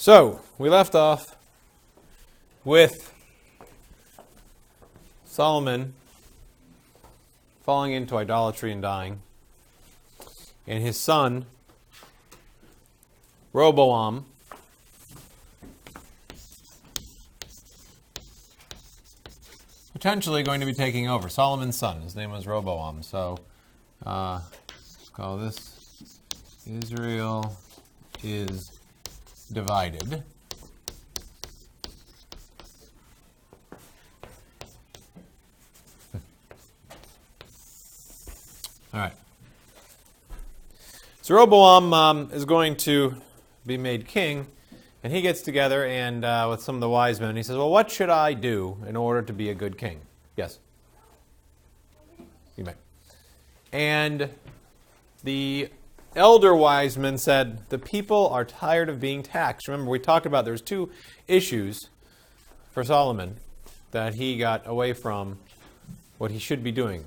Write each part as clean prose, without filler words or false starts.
So, we left off with Solomon falling into idolatry and dying, and his son, Rehoboam, potentially going to be taking over. Solomon's son. His name was Rehoboam. So, let's call this Israel is divided. All right. So Rehoboam is going to be made king, and he gets together and with some of the wise men. He says, "Well, what should I do in order to be a good king?" Yes, you may. And the elder wise men said, "The people are tired of being taxed." Remember, we talked about there's two issues for Solomon that he got away from what he should be doing.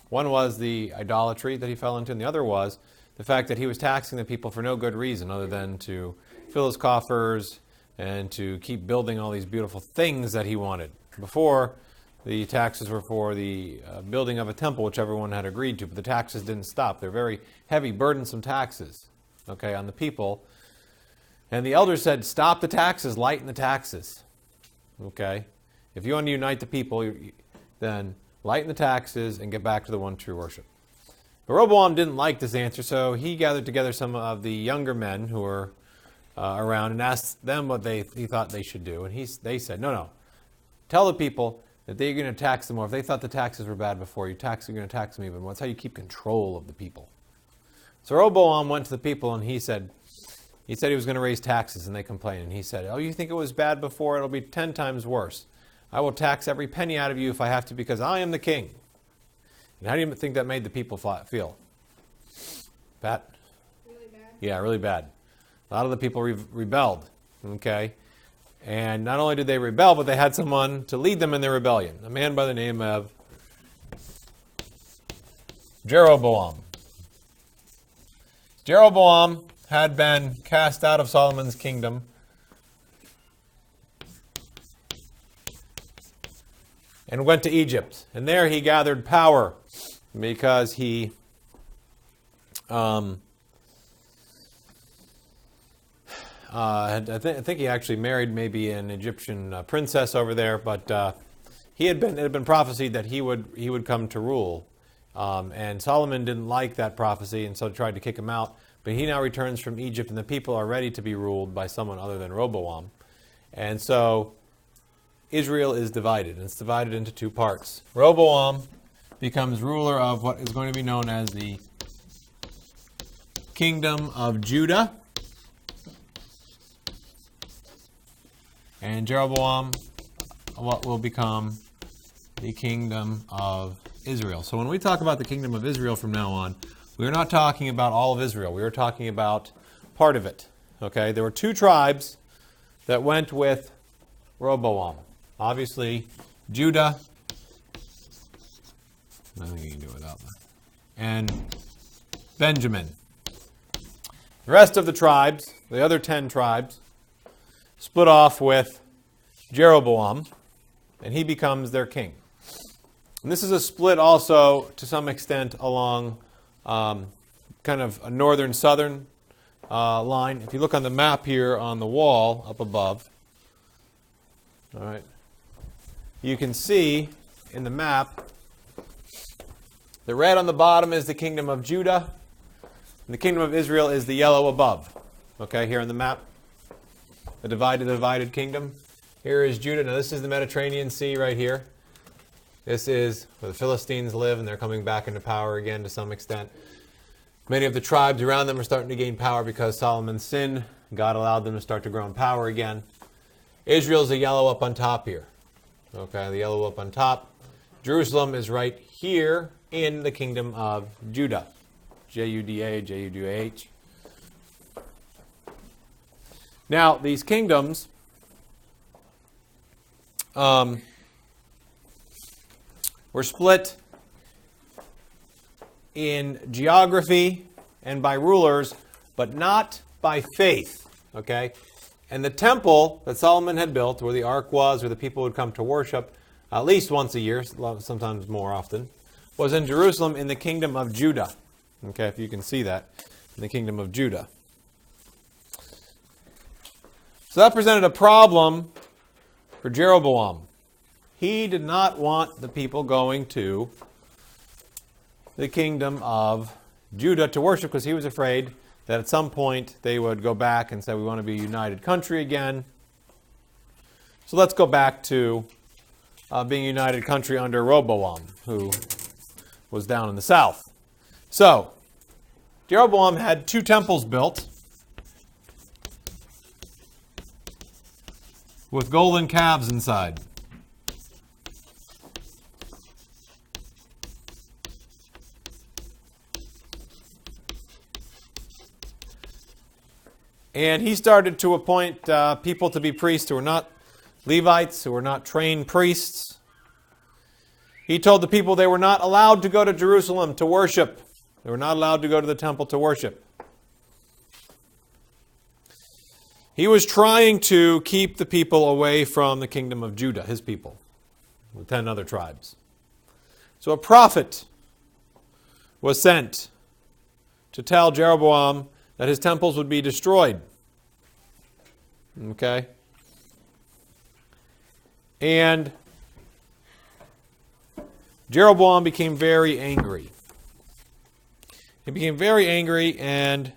One was the idolatry that he fell into, and the other was the fact that he was taxing the people for no good reason other than to fill his coffers and to keep building all these beautiful things that he wanted. Before, the taxes were for the building of a temple, which everyone had agreed to, but the taxes didn't stop. They're very heavy, burdensome taxes, on the people. And the elders said, "Stop the taxes, lighten the taxes." If you want to unite the people, then lighten the taxes and get back to the one true worship. But Rehoboam didn't like this answer, so he gathered together some of the younger men who were around and asked them what he thought they should do. And they said, no, tell the people that they're going to tax them more. If they thought the taxes were bad before, you're going to tax them even more. That's how you keep control of the people. So Rehoboam went to the people and he said he was going to raise taxes, and they complained. And he said, "Oh, you think it was bad before? It'll be 10 times worse. I will tax every penny out of you if I have to, because I am the king." And how do you think that made the people feel? Pat? Really bad? Yeah, really bad. A lot of the people rebelled, And not only did they rebel, but they had someone to lead them in their rebellion, a man by the name of Jeroboam. Jeroboam had been cast out of Solomon's kingdom and went to Egypt. And there he gathered power because he I think he actually married maybe an Egyptian princess over there, but it had been prophesied that he would come to rule. And Solomon didn't like that prophecy, and so tried to kick him out. But he now returns from Egypt, and the people are ready to be ruled by someone other than Rehoboam. And so Israel is divided, and it's divided into two parts. Rehoboam becomes ruler of what is going to be known as the Kingdom of Judah. And Jeroboam, what will become the Kingdom of Israel. So when we talk about the Kingdom of Israel from now on, we're not talking about all of Israel. We are talking about part of it. There were two tribes that went with Rehoboam. Obviously, Judah, I think you can do it without that, and Benjamin. The rest of the tribes, the other 10 tribes, split off with Jeroboam, and he becomes their king. And this is a split also, to some extent, along kind of a northern-southern line. If you look on the map here on the wall up above, all right, you can see in the map, the red on the bottom is the Kingdom of Judah, and the Kingdom of Israel is the yellow above. Here on the map, the divided kingdom. Here is Judah. Now this is the Mediterranean Sea right here. This is where the Philistines live, and they're coming back into power again to some extent. Many of the tribes around them are starting to gain power because Solomon's sin. God allowed them to start to grow in power again. Israel's the yellow up on top here. The yellow up on top. Jerusalem is right here in the Kingdom of Judah. Judah, Judah. Now, these kingdoms were split in geography and by rulers, but not by faith. And the temple that Solomon had built, where the ark was, where the people would come to worship at least once a year, sometimes more often, was in Jerusalem in the kingdom of Judah. Okay, if you can see that, in the kingdom of Judah. So that presented a problem for Jeroboam. He did not want the people going to the kingdom of Judah to worship because he was afraid that at some point they would go back and say, we want to be a united country again. So let's go back to being a united country under Rehoboam, who was down in the south. So, Jeroboam had 2 temples built with golden calves inside. And he started to appoint people to be priests who were not Levites, who were not trained priests. He told the people they were not allowed to go to Jerusalem to worship. They were not allowed to go to the temple to worship. He was trying to keep the people away from the kingdom of Judah, his people, the 10 other tribes. So a prophet was sent to tell Jeroboam that his temples would be destroyed. Okay? And Jeroboam became very angry. He became very angry and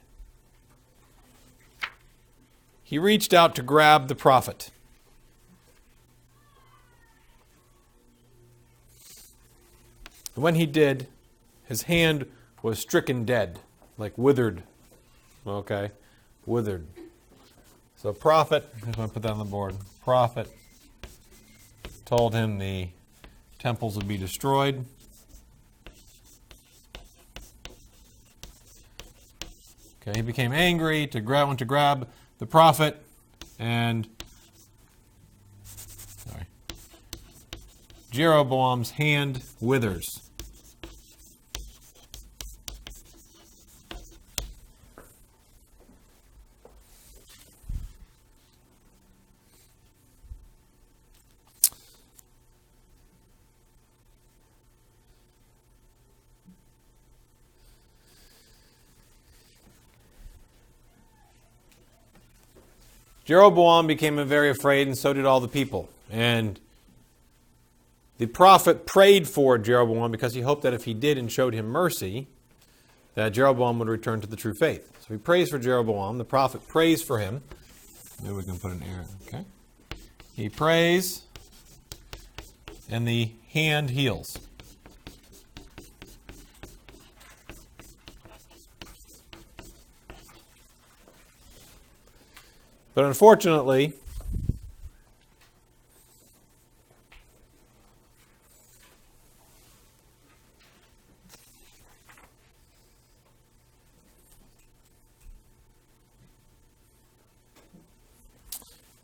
he reached out to grab the prophet. And when he did, his hand was stricken dead, like withered. Okay? Withered. So prophet, I'm just going to put that on the board. Prophet told him the temples would be destroyed. Okay, he became angry, went to grab the prophet, and Jeroboam's hand withers. Jeroboam became very afraid, and so did all the people. And the prophet prayed for Jeroboam because he hoped that if he did and showed him mercy, that Jeroboam would return to the true faith. So he prays for Jeroboam. The prophet prays for him. Maybe we can put an arrow. Okay. He prays, and the hand heals. But unfortunately,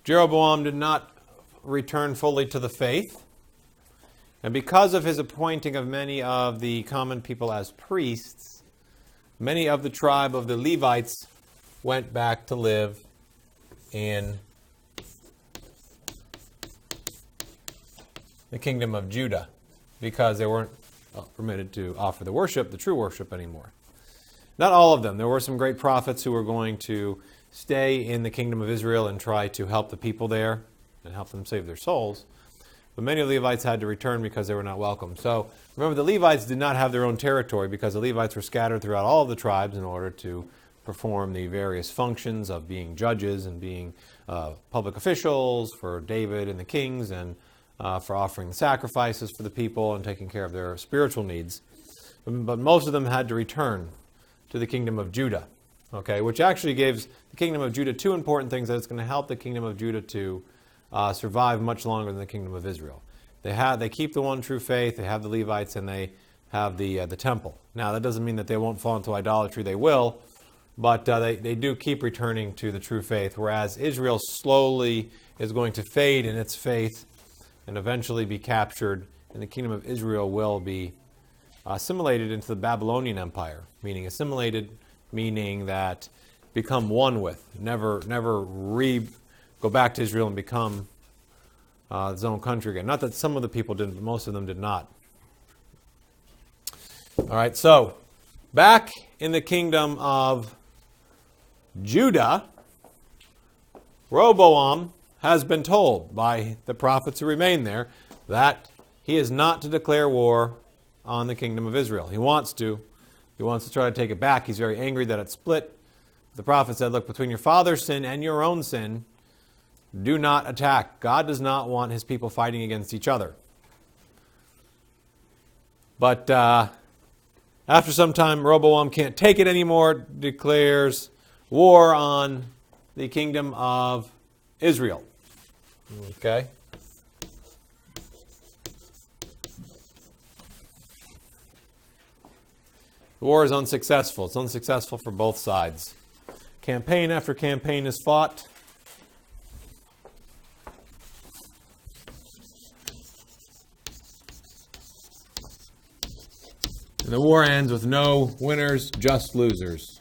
Jeroboam did not return fully to the faith. And because of his appointing of many of the common people as priests, many of the tribe of the Levites went back to live in the kingdom of Judah because they weren't permitted to offer the worship, the true worship anymore. Not all of them. There were some great prophets who were going to stay in the kingdom of Israel and try to help the people there and help them save their souls. But many of the Levites had to return because they were not welcome. So remember, the Levites did not have their own territory because the Levites were scattered throughout all of the tribes in order to perform the various functions of being judges and being public officials for David and the kings, and for offering the sacrifices for the people and taking care of their spiritual needs. But most of them had to return to the kingdom of Judah, okay, which actually gives the kingdom of Judah 2 important things that it's going to help the kingdom of Judah to survive much longer than the kingdom of Israel. They keep the one true faith, they have the Levites, and they have the temple. Now, that doesn't mean that they won't fall into idolatry. They will. But they do keep returning to the true faith, whereas Israel slowly is going to fade in its faith and eventually be captured, and the kingdom of Israel will be assimilated into the Babylonian Empire, meaning assimilated, meaning that become one with, never go back to Israel and become his own country again. Not that some of the people didn't, but most of them did not. All right, so back in the kingdom of Judah, Rehoboam has been told by the prophets who remain there that he is not to declare war on the kingdom of Israel. He wants to. He wants to try to take it back. He's very angry that it's split. The prophet said, look, between your father's sin and your own sin, do not attack. God does not want his people fighting against each other. But after some time, Rehoboam can't take it anymore, declares war on the kingdom of Israel. Okay? The war is unsuccessful. It's unsuccessful for both sides. Campaign after campaign is fought. And the war ends with no winners, just losers.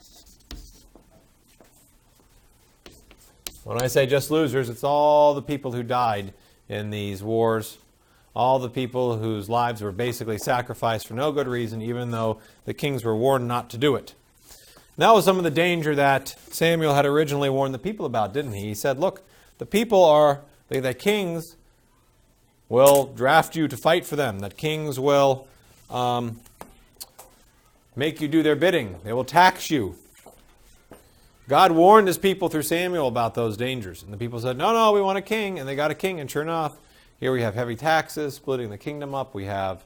When I say just losers, it's all the people who died in these wars, all the people whose lives were basically sacrificed for no good reason, even though the kings were warned not to do it. And that was some of the danger that Samuel had originally warned the people about, didn't he? He said, look, the people are, that kings will draft you to fight for them, that kings will make you do their bidding. They will tax you. God warned his people through Samuel about those dangers. And the people said, no, we want a king. And they got a king. And sure enough, here we have heavy taxes, splitting the kingdom up. We have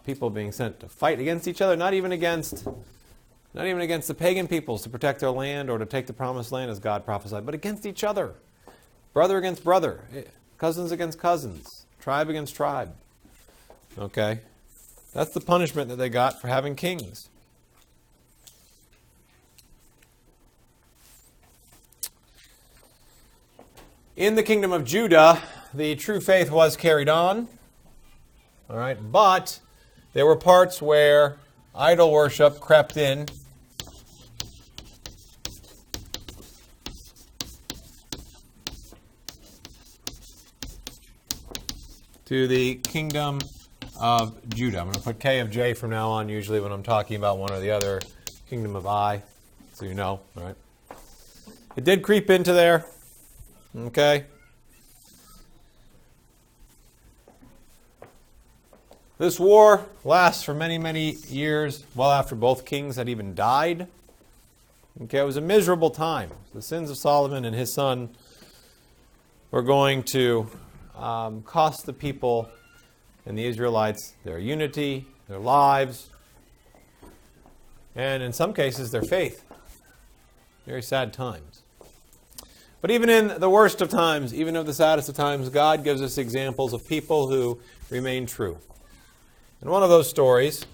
people being sent to fight against each other, not even against the pagan peoples to protect their land or to take the promised land as God prophesied, but against each other. Brother against brother. Cousins against cousins. Tribe against tribe. Okay? That's the punishment that they got for having kings. In the kingdom of Judah, the true faith was carried on. All right, but there were parts where idol worship crept in. To the kingdom of Judah. I'm going to put K of J from now on, usually when I'm talking about one or the other. Kingdom of I, so you know, all right? It did creep into there, okay? This war lasts for many, many years, well after both kings had even died. Okay, it was a miserable time. The sins of Solomon and his son were going to cost the people and the Israelites their unity, their lives, and in some cases their faith. Very sad times. But even in the worst of times, even of the saddest of times, God gives us examples of people who remain true. And one of those stories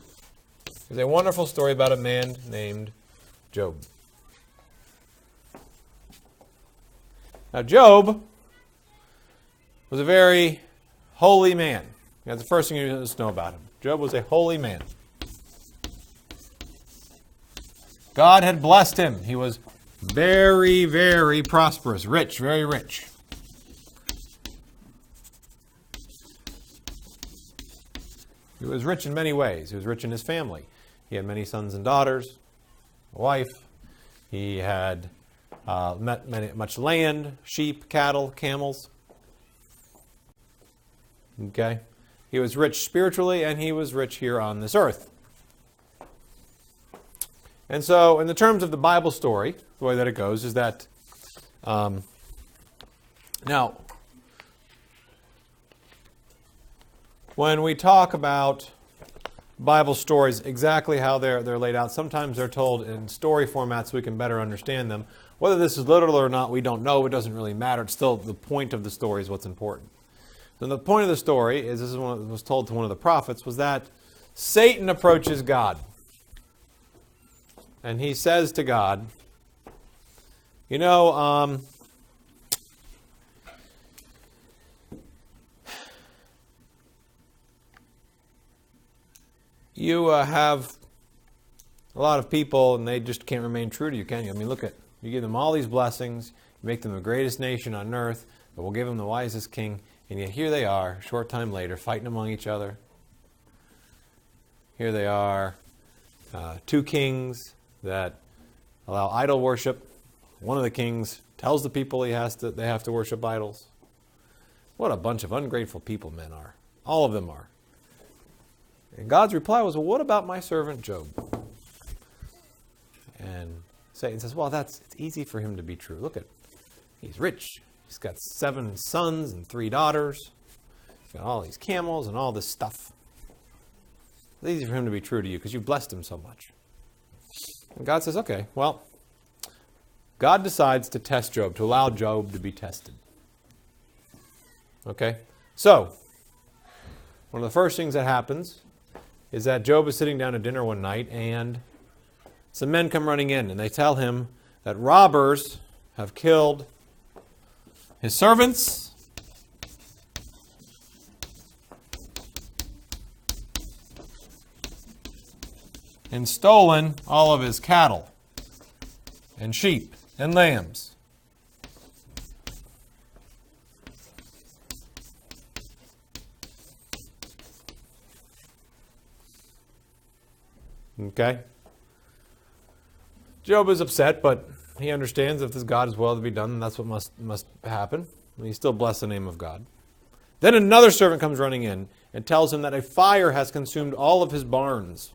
is a wonderful story about a man named Job. Now, Job was a very holy man. That's the first thing you need to know about him. Job was a holy man. God had blessed him. He was very, very prosperous, rich, very rich. He was rich in many ways. He was rich in his family. He had many sons and daughters, a wife. He had much land, sheep, cattle, camels. Okay? He was rich spiritually, and he was rich here on this earth. And so, in the terms of the Bible story, the way that it goes is that, now, when we talk about Bible stories, exactly how they're laid out, sometimes they're told in story formats so we can better understand them. Whether this is literal or not, we don't know. It doesn't really matter. It's still the point of the story is what's important. And the point of the story is, this is what was told to one of the prophets, was that Satan approaches God. And he says to God, you know, you have a lot of people and they just can't remain true to you, can you? I mean, look at You give them all these blessings, you make them the greatest nation on earth, but we'll give them the wisest king. And yet here they are, a short time later, fighting among each other. Here they are, two kings that allow idol worship. One of the kings tells the people they have to worship idols. What a bunch of ungrateful people men are. All of them are. And God's reply was, well, what about my servant Job? And Satan says, well, it's easy for him to be true. Look he's rich. He's got 7 sons and 3 daughters. He's got all these camels and all this stuff. It's easy for him to be true to you because you've blessed him so much. And God says, okay, well, God decides to test Job, to allow Job to be tested. Okay? So, one of the first things that happens is that Job is sitting down at dinner one night and some men come running in and they tell him that robbers have killed his servants and stolen all of his cattle and sheep and lambs. Okay? Job is upset, but he understands if this God is well to be done, then that's what must happen. And he still bless the name of God. Then another servant comes running in and tells him that a fire has consumed all of his barns.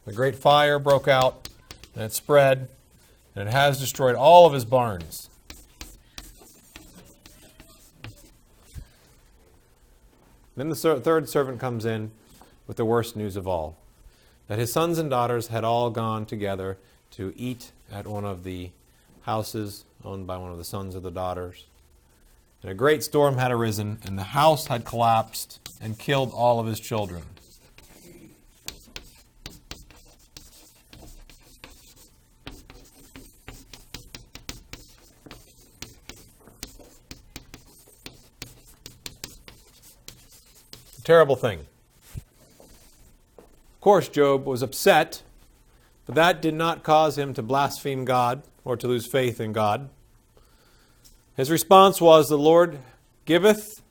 A great fire broke out, and it spread, and it has destroyed all of his barns. Then the third servant comes in with the worst news of all, that his sons and daughters had all gone together to eat at one of the houses owned by one of the sons or the daughters. And a great storm had arisen, and the house had collapsed and killed all of his children. Terrible thing. Of course, Job was upset, but that did not cause him to blaspheme God or to lose faith in God. His response was, the Lord giveth,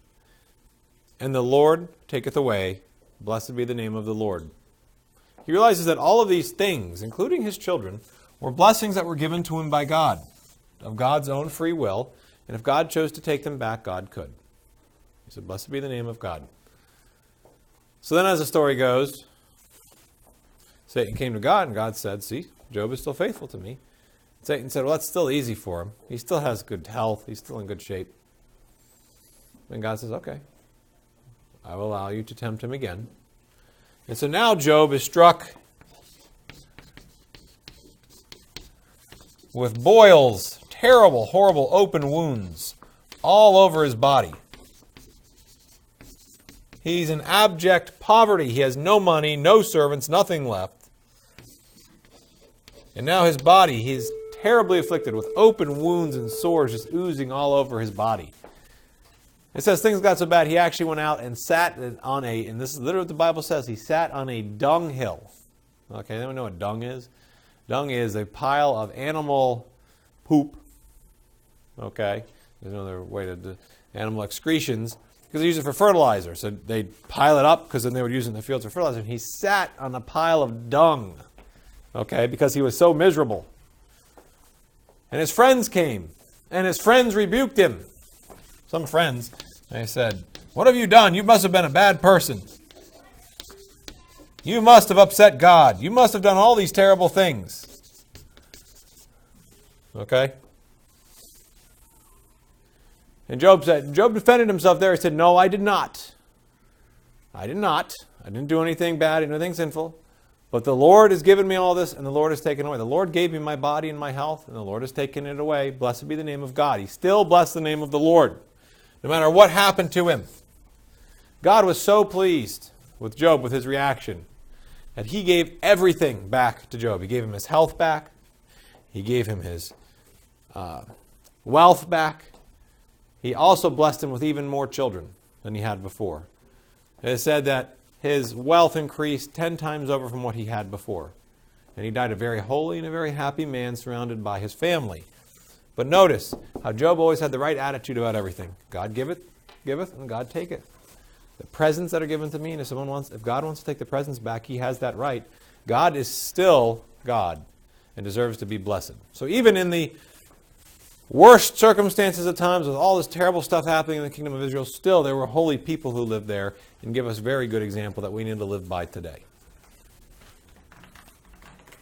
and the Lord taketh away. Blessed be the name of the Lord. He realizes that all of these things, including his children, were blessings that were given to him by God, of God's own free will, and if God chose to take them back, God could. He said, blessed be the name of God. So then as the story goes, Satan came to God, and God said, see, Job is still faithful to me. Satan said, well, that's still easy for him. He still has good health. He's still in good shape. And God says, okay, I will allow you to tempt him again. And so now Job is struck with boils, terrible, horrible, open wounds all over his body. He's in abject poverty. He has no money, no servants, nothing left. And now his body, he's terribly afflicted with open wounds and sores just oozing all over his body. It says things got so bad, he actually went out and sat on and this is literally what the Bible says, he sat on a dunghill. Okay, anyone know what dung is? Dung is a pile of animal poop. Okay, there's another way to do animal excretions. Because they use it for fertilizer. So they'd pile it up because then they would use it in the fields for fertilizer. And he sat on a pile of dung, okay, because he was so miserable. And his friends came, and his friends rebuked him. Some friends, they said, what have you done? You must have been a bad person. You must have upset God. You must have done all these terrible things. Okay? And Job defended himself there. He said, no, I did not. I did not. I didn't do anything bad, I didn't do anything sinful. But the Lord has given me all this, and the Lord has taken away. The Lord gave me my body and my health, and the Lord has taken it away. Blessed be the name of God. He still blessed the name of the Lord, no matter what happened to him. God was so pleased with Job, with his reaction, that he gave everything back to Job. He gave him his health back. He gave him his wealth back. He also blessed him with even more children than he had before. It is said that his wealth increased 10 times over from what he had before. And he died a very holy and a very happy man surrounded by his family. But notice how Job always had the right attitude about everything. God giveth, and God taketh. The presents that are given to me, and if God wants to take the presents back, he has that right. God is still God and deserves to be blessed. So even in the worst circumstances at times, with all this terrible stuff happening in the kingdom of Israel, still there were holy people who lived there and give us very good example that we need to live by today.